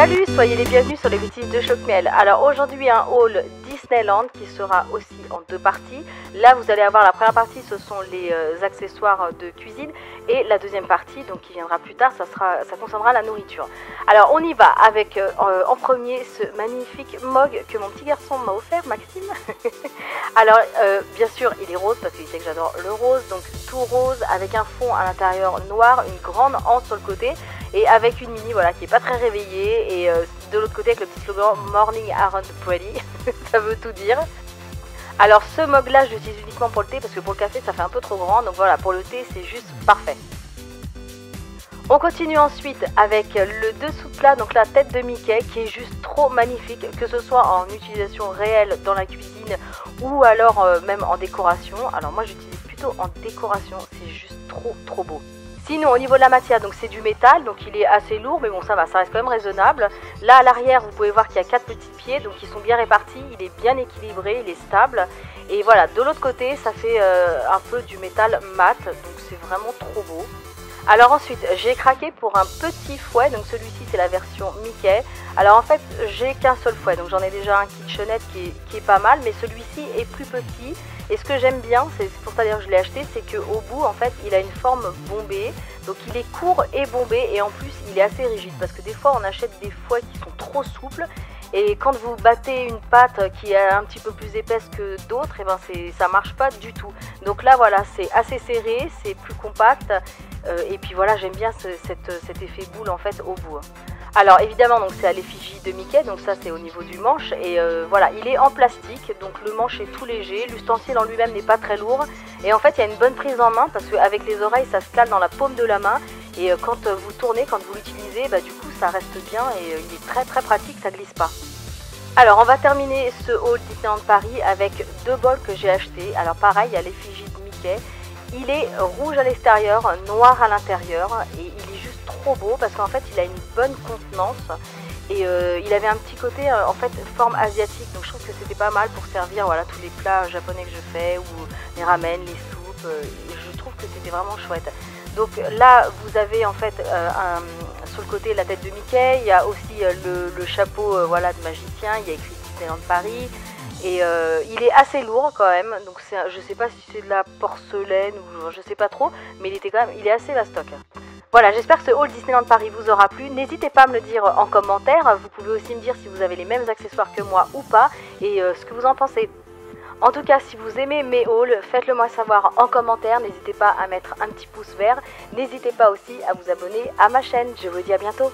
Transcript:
Salut, soyez les bienvenus sur les bêtises de Chocmiel. Alors aujourd'hui un haul Disneyland qui sera aussi en deux parties. Là vous allez avoir la première partie, ce sont les accessoires de cuisine, et la deuxième partie, donc qui viendra plus tard, ça concernera la nourriture. Alors on y va avec en premier ce magnifique mug que mon petit garçon m'a offert, Maxime. Alors bien sûr il est rose parce qu'il sait que j'adore le rose, donc tout rose avec un fond à l'intérieur noir, une grande anse sur le côté et avec une mini voilà qui est pas très réveillée, et de l'autre côté avec le petit slogan Morning Aren't Pretty. Ça veut tout dire. Alors ce mug là je l'utilise uniquement pour le thé parce que pour le café ça fait un peu trop grand, donc voilà, pour le thé c'est juste parfait. On continue ensuite avec le dessous plat, donc la tête de Mickey qui est juste trop magnifique, que ce soit en utilisation réelle dans la cuisine ou alors même en décoration. Alors moi j'utilise plutôt en décoration, c'est juste trop beau. Sinon au niveau de la matière, donc c'est du métal, donc il est assez lourd, mais bon ça va, ça reste quand même raisonnable. Là à l'arrière vous pouvez voir qu'il y a 4 petits pieds, donc ils sont bien répartis, il est bien équilibré, il est stable. Et voilà, de l'autre côté ça fait un peu du métal mat, donc c'est vraiment trop beau. Alors ensuite j'ai craqué pour un petit fouet, donc celui-ci c'est la version Mickey. Alors en fait j'ai qu'un seul fouet, donc j'en ai déjà un kitchenette qui est pas mal, mais celui-ci est plus petit. Et ce que j'aime bien, c'est pour ça d'ailleurs que je l'ai acheté, c'est qu'au bout en fait il a une forme bombée, donc il est court et bombé, et en plus il est assez rigide, parce que des fois on achète des fouets qui sont trop souples, et quand vous battez une pâte qui est un petit peu plus épaisse que d'autres, et ben ça marche pas du tout. Donc là voilà, c'est assez serré, c'est plus compact, et puis voilà, j'aime bien cet effet boule en fait au bout. Alors évidemment donc c'est à l'effigie de Mickey, donc ça c'est au niveau du manche, et voilà, il est en plastique, donc le manche est tout léger, l'ustensile en lui-même n'est pas très lourd, et en fait il y a une bonne prise en main parce qu'avec les oreilles ça se cale dans la paume de la main, et quand vous tournez, quand vous l'utilisez, bah du coup ça reste bien, et il est très pratique, ça glisse pas. Alors on va terminer ce haul Disneyland Paris avec deux bols que j'ai achetés. Alors pareil, à l'effigie de Mickey, il est rouge à l'extérieur, noir à l'intérieur, et il est juste trop beau parce qu'en fait il a une bonne contenance, et il avait un petit côté en fait forme asiatique, donc je trouve que c'était pas mal pour servir voilà tous les plats japonais que je fais, ou les ramen, les soupes, et je trouve que c'était vraiment chouette. Donc là vous avez en fait sur le côté la tête de Mickey, il y a aussi le chapeau voilà de magicien, il y a écrit Disneyland Paris. Et il est assez lourd quand même, donc je sais pas si c'est de la porcelaine ou je sais pas trop, mais il est assez élastoque. Voilà, j'espère que ce haul Disneyland Paris vous aura plu. N'hésitez pas à me le dire en commentaire. Vous pouvez aussi me dire si vous avez les mêmes accessoires que moi ou pas, et ce que vous en pensez. En tout cas, si vous aimez mes hauls, faites-le moi savoir en commentaire. N'hésitez pas à mettre un petit pouce vert. N'hésitez pas aussi à vous abonner à ma chaîne. Je vous dis à bientôt.